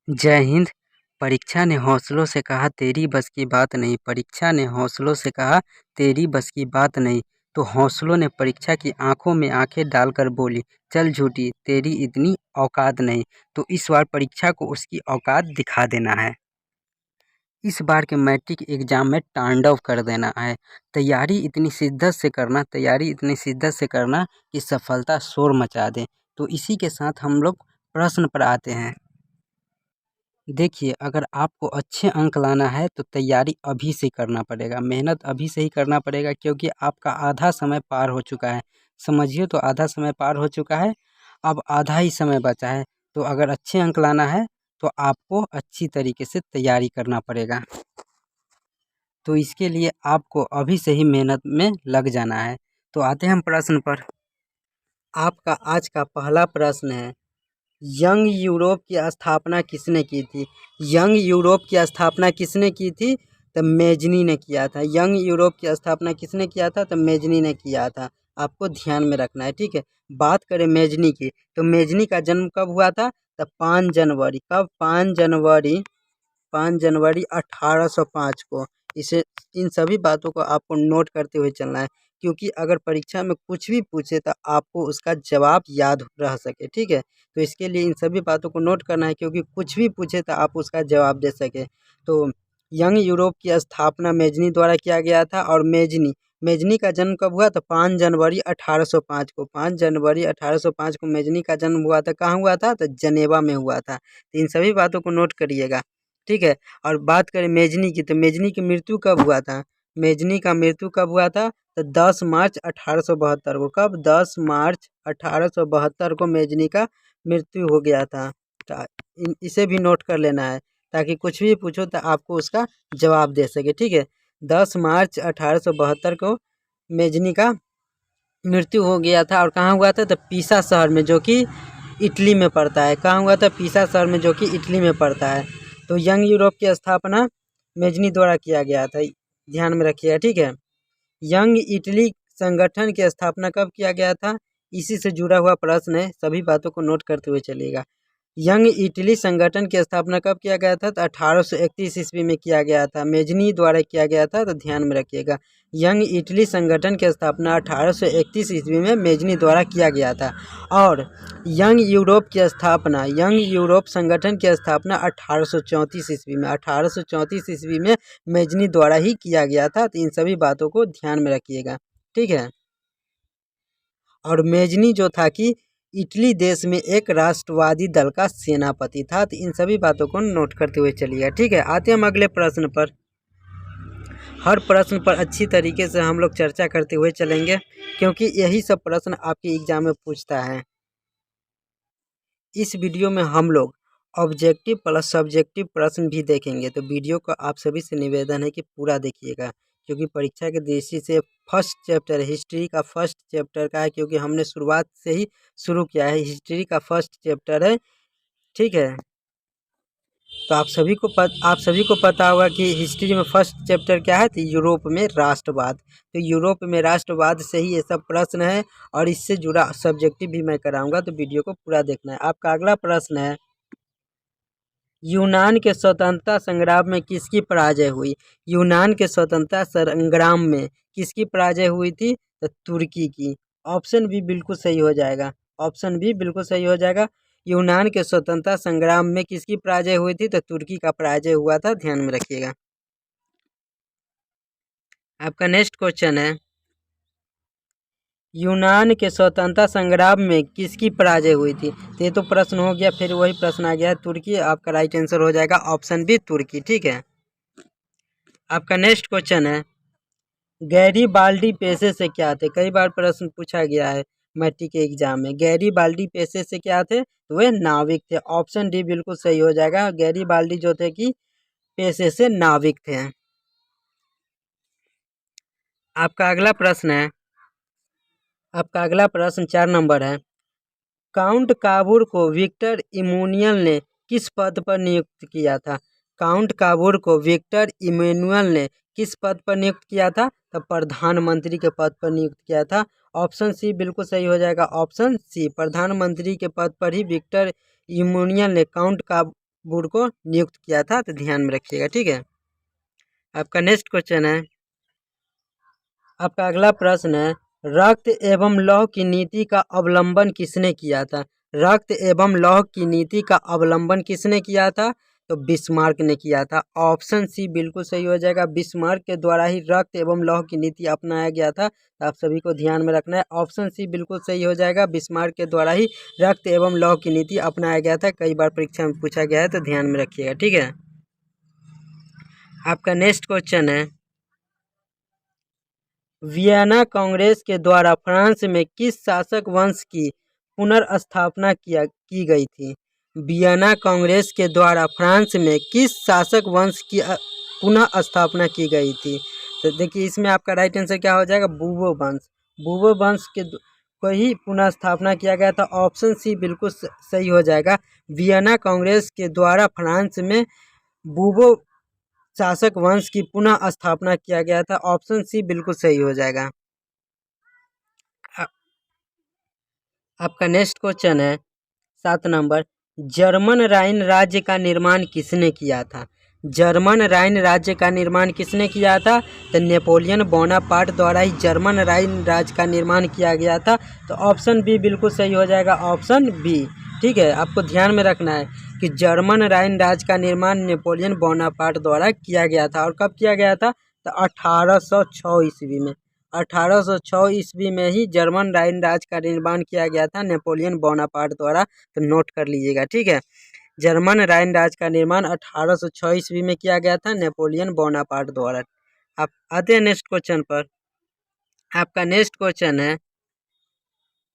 जय हिंद। परीक्षा ने हौसलों से कहा तेरी बस की बात नहीं। परीक्षा ने हौसलों से कहा तेरी बस की बात नहीं। तो हौसलों ने परीक्षा की आंखों में आंखें डालकर बोली, चल झूठी तेरी इतनी औकात नहीं। तो इस बार परीक्षा को उसकी औकात दिखा देना है। इस बार के मैट्रिक एग्जाम में तांडव कर देना है। तैयारी इतनी शिद्दत से करना कि सफलता शोर मचा दे। तो इसी के साथ हम लोग प्रश्न पर आते हैं। देखिए, अगर आपको अच्छे अंक लाना है तो तैयारी अभी से करना पड़ेगा, मेहनत अभी से ही करना पड़ेगा, क्योंकि आपका आधा समय पार हो चुका है। समझिए, तो आधा समय पार हो चुका है, अब आधा ही समय बचा है। तो अगर अच्छे अंक लाना है तो आपको अच्छी तरीके से तैयारी करना पड़ेगा। तो इसके लिए आपको अभी से ही मेहनत में लग जाना है। तो आते हैं हम प्रश्न पर। आपका आज का पहला प्रश्न है, यंग यूरोप की स्थापना किसने की थी? यंग यूरोप की स्थापना किसने की थी? तो मेजनी ने किया था। यंग यूरोप की स्थापना किसने किया था? तो मेजनी ने किया था। आपको ध्यान में रखना है, ठीक है। बात करें मेजनी की, तो मेजनी का जन्म कब हुआ था? तो 5 जनवरी। कब? 5 जनवरी, 5 जनवरी 1805 को। इसे इन सभी बातों को आपको नोट करते हुए चलना है, क्योंकि अगर परीक्षा में कुछ भी पूछे तो आपको उसका जवाब याद रह सके, ठीक है। तो इसके लिए इन सभी बातों को नोट करना है, क्योंकि कुछ भी पूछे तो आप उसका जवाब दे सके। तो यंग यूरोप की स्थापना मेजनी द्वारा किया गया था। और मेजनी मेजनी का जन्म कब हुआ? तो 5 जनवरी 1805 को। 5 जनवरी 1805 को मेजनी का जन्म हुआ था। कहाँ हुआ था? तो जनेवा में हुआ था। तो इन सभी बातों को नोट करिएगा, ठीक है। और बात करें मेजनी की, तो मेजनी की मृत्यु कब हुआ था? मेजनी का मृत्यु कब हुआ था? तो 10 मार्च 1872 को। कब? 10 मार्च 1872 को मेजनी का मृत्यु हो गया था। इसे भी नोट कर लेना है, ताकि कुछ भी पूछो तो आपको उसका जवाब दे सके, ठीक है। 10 मार्च 1872 को मेजनी का मृत्यु हो गया था। और कहाँ हुआ था? तो पीसा शहर में, जो कि इटली में पड़ता है। कहाँ हुआ था? पीसा शहर में, जो कि इटली में पड़ता है। तो यंग यूरोप की स्थापना मेजनी द्वारा किया गया था, ध्यान में रखिएगा, ठीक है। यंग इटली संगठन की स्थापना कब किया गया था? इसी से जुड़ा हुआ प्रश्न है, सभी बातों को नोट करते हुए चलिएगा। यंग इटली संगठन की स्थापना कब किया गया था? तो 1831 ईस्वी में किया गया था, मेजनी द्वारा किया गया था। तो ध्यान में रखिएगा, यंग इटली संगठन की स्थापना 1831 ईस्वी में मेजनी द्वारा किया गया था। और यंग यूरोप संगठन की स्थापना 1834 ईस्वी में, 1834 ईस्वी में मेजनी द्वारा ही किया गया था। तो इन सभी बातों को ध्यान में रखिएगा, ठीक है। और मेजनी जो था कि इटली देश में एक राष्ट्रवादी दल का सेनापति था। तो इन सभी बातों को नोट करते हुए चलिएगा, ठीक है। आते हम अगले प्रश्न पर। हर प्रश्न पर अच्छी तरीके से हम लोग चर्चा करते हुए चलेंगे, क्योंकि यही सब प्रश्न आपके एग्जाम में पूछता है। इस वीडियो में हम लोग ऑब्जेक्टिव प्लस सब्जेक्टिव प्रश्न भी देखेंगे। तो वीडियो को आप सभी से निवेदन है कि पूरा देखिएगा, क्योंकि परीक्षा की दृष्टि से फर्स्ट चैप्टर हिस्ट्री का फर्स्ट चैप्टर का है, क्योंकि हमने शुरुआत से ही शुरू किया है। हिस्ट्री का फर्स्ट चैप्टर है, ठीक है। तो आप सभी को पता होगा कि हिस्ट्री में फर्स्ट चैप्टर क्या है? तो यूरोप में राष्ट्रवाद। तो यूरोप में राष्ट्रवाद से ही ये सब प्रश्न है, और इससे जुड़ा सब्जेक्टिव भी मैं कराऊंगा। तो वीडियो को पूरा देखना है। आपका अगला प्रश्न है, यूनान के स्वतंत्रता संग्राम में किसकी पराजय हुई? यूनान के स्वतंत्रता संग्राम में किसकी पराजय हुई थी? तो तुर्की की। ऑप्शन बी बिल्कुल सही हो जाएगा, ऑप्शन बी बिल्कुल सही हो जाएगा। यूनान के स्वतंत्रता संग्राम में किसकी पराजय हुई थी? तो तुर्की का पराजय हुआ था, ध्यान में रखिएगा। आपका नेक्स्ट क्वेश्चन है, यूनान के स्वतंत्रता संग्राम में किसकी पराजय हुई थी? तो ये तो प्रश्न हो गया, फिर वही प्रश्न आ गया, तुर्की। आपका राइट आंसर हो जाएगा ऑप्शन बी, तुर्की, ठीक है। आपका नेक्स्ट क्वेश्चन है, गैरीबाल्डी पेशे से क्या थे? कई बार प्रश्न पूछा गया है मैट्रिक के एग्जाम में। गैरीबाल्डी पेशे से क्या थे? तो वे नाविक थे। ऑप्शन डी बिल्कुल सही हो जाएगा, गैरीबाल्डी जो थे कि पेशे से नाविक थे। आपका अगला प्रश्न है, आपका अगला प्रश्न 4 नंबर है, काउंट काबूर को विक्टर इमैनुअल ने किस पद पर नियुक्त किया था? काउंट काबूर को विक्टर इमैनुअल ने किस पद पर नियुक्त किया था? तो प्रधानमंत्री के पद पर नियुक्त किया था। ऑप्शन सी बिल्कुल सही हो जाएगा, ऑप्शन सी, प्रधानमंत्री के पद पर ही विक्टर इमैनुअल ने वुड को नियुक्त किया था, तो ध्यान में रखिएगा। ठीक है, आपका नेक्स्ट क्वेश्चन है, आपका अगला प्रश्न है, रक्त एवं लौह की नीति का अवलंबन किसने किया था? रक्त एवं लौह की नीति का अवलंबन किसने किया था? तो बिस्मार्क ने किया था। ऑप्शन सी बिल्कुल सही हो जाएगा। बिस्मार्क के द्वारा ही रक्त एवं लौह की नीति अपनाया गया था। तो आप सभी को ध्यान में रखना है, ऑप्शन सी बिल्कुल सही हो जाएगा। बिस्मार्क के द्वारा ही रक्त एवं लौह की नीति अपनाया गया था। कई बार परीक्षा में पूछा गया है, तो ध्यान में रखिएगा। ठीक है, आपका नेक्स्ट क्वेश्चन है, वियना कांग्रेस के द्वारा फ्रांस में किस शासक वंश की पुनर्स्थापना की गई थी? वियना कांग्रेस के द्वारा फ्रांस में किस शासक वंश की पुनः स्थापना की गई थी? तो देखिए, इसमें आपका राइट आंसर क्या हो जाएगा? बूबो वंश। बूबो वंश के को ही पुनः स्थापना किया गया था। ऑप्शन सी बिल्कुल सही हो जाएगा। वियना कांग्रेस के द्वारा फ्रांस में बूबो शासक वंश की पुनः स्थापना किया गया था। ऑप्शन सी बिल्कुल सही हो जाएगा। आपका नेक्स्ट क्वेश्चन है 7 नंबर, जर्मन राइन राज्य का निर्माण किसने किया था? जर्मन राइन राज्य का निर्माण किसने किया था? तो नेपोलियन बोनापार्ट द्वारा ही जर्मन राइन राज्य का निर्माण किया गया था। तो ऑप्शन बी बिल्कुल सही हो जाएगा, ऑप्शन बी। ठीक है, आपको ध्यान में रखना है कि जर्मन राइन राज्य का निर्माण नेपोलियन बोनापार्ट द्वारा किया गया था। और कब किया गया था? तो 1806 ईस्वी में। 1806 ईस्वी में ही जर्मन राइन राज्य का निर्माण किया गया था नेपोलियन बोनापार्ट द्वारा। तो नोट कर लीजिएगा। ठीक है, जर्मन राइन राज्य का निर्माण 1806 ईस्वी में किया गया था नेपोलियन बोनापार्ट द्वारा। आप आते हैं नेक्स्ट क्वेश्चन पर। आपका नेक्स्ट क्वेश्चन है,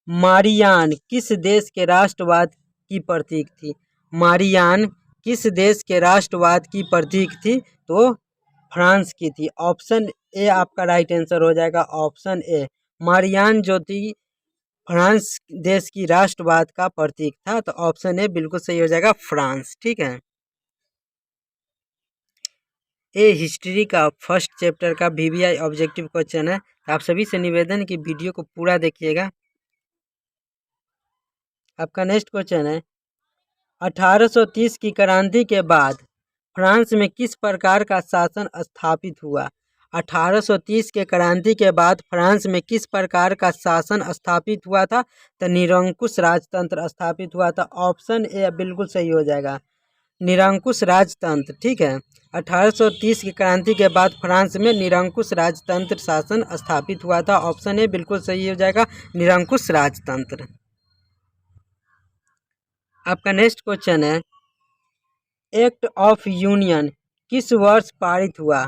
मारियान किस देश के राष्ट्रवाद की प्रतीक थी? मारियान किस देश के राष्ट्रवाद की प्रतीक थी? तो फ्रांस की थी। ऑप्शन ए आपका राइट आंसर हो जाएगा, ऑप्शन ए। मारियान जो थी फ्रांस देश की राष्ट्रवाद का प्रतीक था। तो ऑप्शन ए बिल्कुल सही हो जाएगा, फ्रांस। ठीक है, ये हिस्ट्री का फर्स्ट चैप्टर का वीवीआई ऑब्जेक्टिव क्वेश्चन है। आप सभी से निवेदन की वीडियो को पूरा देखिएगा। आपका नेक्स्ट क्वेश्चन है, 1830 की क्रांति के बाद फ्रांस में किस प्रकार का शासन स्थापित हुआ? 1830 के क्रांति के बाद फ्रांस में किस प्रकार का शासन स्थापित हुआ था? तो निरंकुश राजतंत्र स्थापित हुआ था। ऑप्शन ए बिल्कुल सही हो जाएगा, निरंकुश राजतंत्र। ठीक है, 1830 की क्रांति के बाद फ्रांस में निरंकुश राजतंत्र शासन स्थापित हुआ था। ऑप्शन ए बिल्कुल सही हो जाएगा, निरंकुश राजतंत्र। आपका नेक्स्ट क्वेश्चन है, एक्ट ऑफ यूनियन किस वर्ष पारित हुआ?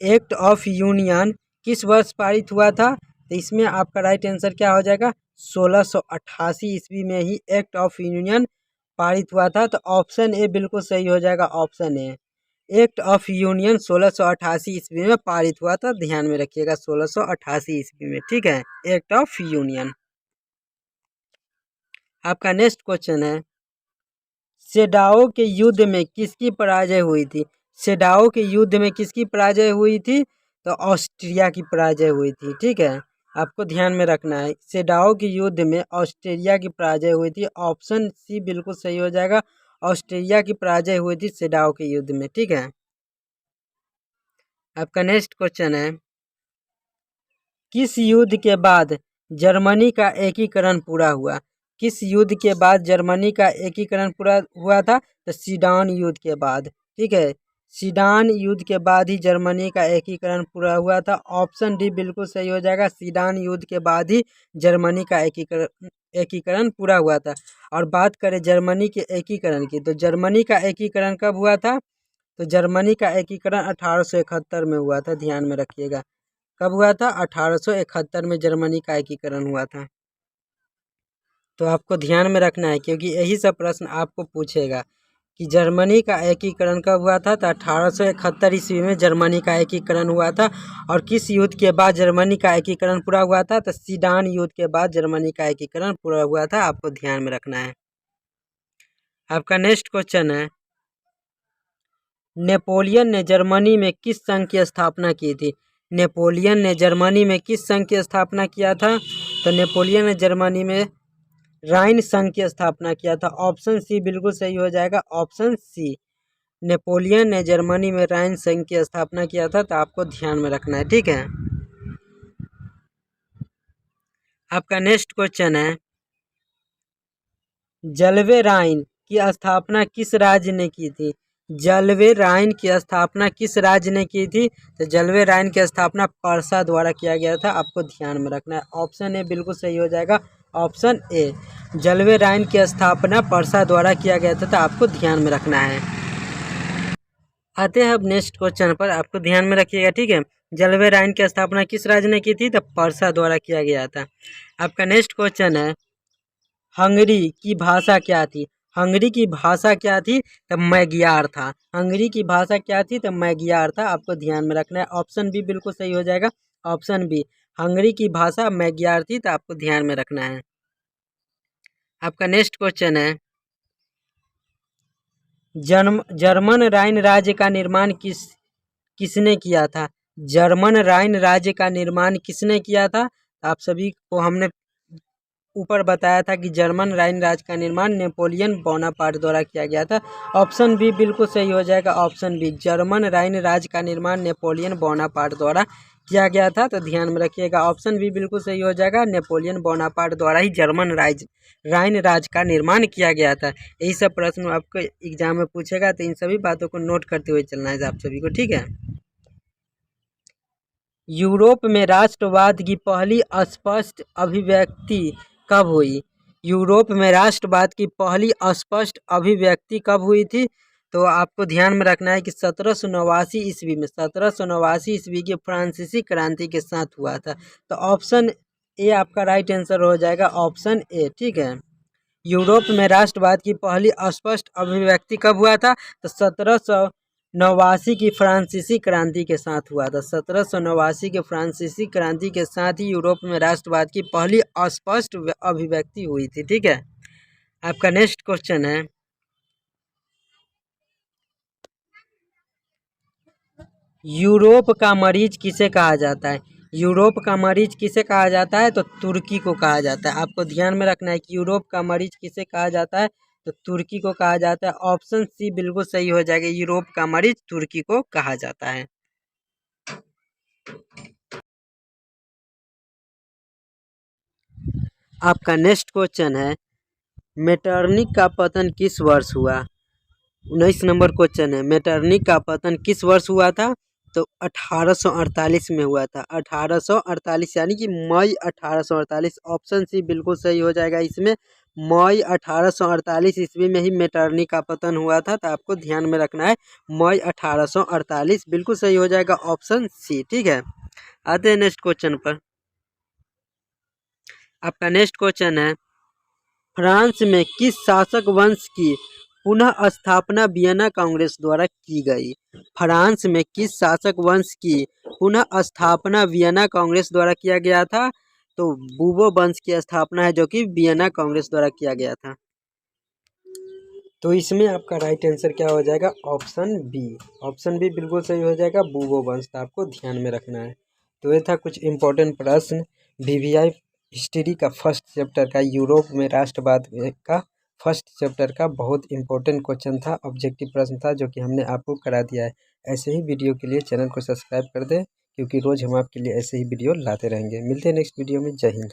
एक्ट ऑफ यूनियन किस वर्ष पारित हुआ था? तो इसमें आपका राइट आंसर क्या हो जाएगा? 1688 ईस्वी में ही एक्ट ऑफ यूनियन पारित हुआ था। तो ऑप्शन ए बिल्कुल सही हो जाएगा, option A. Act of union 1688 ईस्वी में पारित हुआ था। ध्यान में रखिएगा, 1688 ईस्वी में। ठीक है, एक्ट ऑफ यूनियन। आपका नेक्स्ट क्वेश्चन है, सेडाओ के युद्ध में किसकी पराजय हुई थी? सेडाओ के युद्ध में किसकी पराजय हुई थी? तो ऑस्ट्रिया की पराजय हुई थी। ठीक है, आपको ध्यान में रखना है, सेडाओ के युद्ध में ऑस्ट्रिया की पराजय हुई थी। ऑप्शन सी बिल्कुल सही हो जाएगा, ऑस्ट्रिया की पराजय हुई थी सेडाओ के युद्ध में। ठीक है, आपका नेक्स्ट क्वेश्चन है, किस युद्ध के बाद जर्मनी का एकीकरण पूरा हुआ? किस युद्ध के बाद जर्मनी का एकीकरण पूरा हुआ था? तो सीडान युद्ध के बाद। ठीक है, सीडान युद्ध के बाद ही जर्मनी का एकीकरण पूरा हुआ था। ऑप्शन डी बिल्कुल सही हो जाएगा, सीडान युद्ध के बाद ही जर्मनी का एकीकरण पूरा हुआ था। और बात करें जर्मनी के एकीकरण की, तो जर्मनी का एकीकरण कब हुआ था? तो जर्मनी का एकीकरण 1871 में हुआ था। ध्यान में रखिएगा, कब हुआ था? 1871 में जर्मनी का एकीकरण हुआ था। तो आपको ध्यान में रखना है, क्योंकि यही सब प्रश्न आपको पूछेगा कि जर्मनी का एकीकरण कब हुआ था? तो 1871 ईस्वी में जर्मनी का एकीकरण हुआ था। और किस युद्ध के बाद जर्मनी का एकीकरण पूरा हुआ था? तो सीडान युद्ध के बाद जर्मनी का एकीकरण पूरा हुआ था। आपको ध्यान में रखना है। आपका नेक्स्ट क्वेश्चन है, नेपोलियन ने जर्मनी में किस संघ की स्थापना की थी? नेपोलियन ने जर्मनी में किस संघ की स्थापना किया था? तो नेपोलियन ने जर्मनी में राइन संघ की स्थापना किया था? ऑप्शन सी बिल्कुल सही हो जाएगा, ऑप्शन सी। नेपोलियन ने जर्मनी में राइन संघ की स्थापना किया था, तो आपको ध्यान में रखना है, ठीक है। आपका नेक्स्ट क्वेश्चन है, जलवे राइन की स्थापना किस राज्य ने की थी? जलवे राइन की स्थापना किस राज्य ने की थी? तो जलवे राइन की स्थापना पर्सा द्वारा किया गया था, आपको ध्यान में रखना है। ऑप्शन ए बिल्कुल सही हो जाएगा, ऑप्शन ए। जलवे राइन की स्थापना पर्सा द्वारा किया गया था, तो आपको ध्यान में रखना है। आते हैं अब नेक्स्ट क्वेश्चन पर, आपको ध्यान में रखिएगा, ठीक है। जलवे राइन की स्थापना किस राज्य ने की थी? तो पर्सा द्वारा किया गया था। आपका नेक्स्ट क्वेश्चन है, हंगरी की भाषा क्या थी? हंगरी की भाषा क्या थी? तब मैगियार था। हंगरी की भाषा क्या थी? तब मैगियार था, आपको ध्यान में रखना है। ऑप्शन बी बिल्कुल सही हो जाएगा, ऑप्शन बी। हंगरी की भाषा मैगियार थी, तो आपको ध्यान में रखना है। आपका नेक्स्ट क्वेश्चन है, जर्मन राइन राज्य का निर्माण किसने किया था? जर्मन राइन राज्य का निर्माण किसने किया था? आप सभी को हमने ऊपर बताया था कि जर्मन राइन राज्य का निर्माण नेपोलियन बोनापार्ट द्वारा किया गया था। ऑप्शन बी बिल्कुल सही हो जाएगा, ऑप्शन बी। जर्मन राइन राज्य का निर्माण नेपोलियन बोनापार्ट द्वारा किया गया था, तो ध्यान में रखिएगा, ऑप्शन बी बिल्कुल सही हो जाएगा। नेपोलियन बोनापार्ट द्वारा ही जर्मन राइन राज्य का निर्माण किया गया था। यही सब प्रश्न आपको एग्जाम में पूछेगा, तो इन सभी बातों को नोट करते हुए चलना है आप सभी को, ठीक है। यूरोप में राष्ट्रवाद की पहली स्पष्ट अभिव्यक्ति कब हुई? यूरोप में राष्ट्रवाद की पहली स्पष्ट अभिव्यक्ति कब हुई थी? तो आपको ध्यान में रखना है कि 1789 ईस्वी में, 1789 ईस्वी की फ्रांसीसी क्रांति के साथ हुआ था। तो ऑप्शन ए आपका राइट आंसर हो जाएगा, ऑप्शन ए, ठीक है। यूरोप में राष्ट्रवाद की पहली स्पष्ट अभिव्यक्ति कब हुआ था? तो 1789 की फ्रांसीसी क्रांति के साथ हुआ था। 1789 के फ्रांसीसी क्रांति के साथ ही यूरोप में राष्ट्रवाद की पहली स्पष्ट अभिव्यक्ति हुई थी, ठीक है। आपका नेक्स्ट क्वेश्चन है, यूरोप का मरीज किसे कहा जाता है? यूरोप का मरीज किसे कहा जाता है? तो तुर्की को कहा जाता है। आपको ध्यान में रखना है कि यूरोप का मरीज किसे कहा जाता है? तो तुर्की को कहा जाता है। ऑप्शन सी बिल्कुल सही हो जाएगा, यूरोप का मरीज तुर्की को कहा जाता है। आपका नेक्स्ट क्वेश्चन है, मेटरनिक का पतन किस वर्ष हुआ? 19 नंबर क्वेश्चन है, मेटरनिक का पतन किस वर्ष हुआ था? तो 1848 में हुआ था। 1848 यानी कि मई 1848। ऑप्शन सी बिल्कुल सही हो जाएगा इसमें। मई 1848 ईस्वी में ही मेटरनिक का पतन हुआ था, तो आपको ध्यान में रखना है, मई 1848 बिल्कुल सही हो जाएगा, ऑप्शन सी, ठीक है। आते हैं नेक्स्ट क्वेश्चन पर। आपका नेक्स्ट क्वेश्चन है, फ्रांस में किस शासक वंश की पुनः स्थापना वियना कांग्रेस द्वारा की गई? फ्रांस में किस शासक वंश की पुनः स्थापना वियना कांग्रेस द्वारा किया गया था? तो बूबो वंश की स्थापना है, जो कि वियना कांग्रेस द्वारा किया गया था। तो इसमें आपका राइट आंसर क्या हो जाएगा? Option B. ऑप्शन बी बिल्कुल सही हो जाएगा, बूबो वंश था, आपको ध्यान में रखना है। तो ये था कुछ इंपॉर्टेंट प्रश्न वीवीआई हिस्ट्री का फर्स्ट चैप्टर का, यूरोप में राष्ट्रवाद का फर्स्ट चैप्टर का बहुत इंपॉर्टेंट क्वेश्चन था, ऑब्जेक्टिव प्रश्न था, जो कि हमने आपको करा दिया है। ऐसे ही वीडियो के लिए चैनल को सब्सक्राइब कर दें, क्योंकि रोज़ हम आपके लिए ऐसे ही वीडियो लाते रहेंगे। मिलते हैं नेक्स्ट वीडियो में। जय हिंद।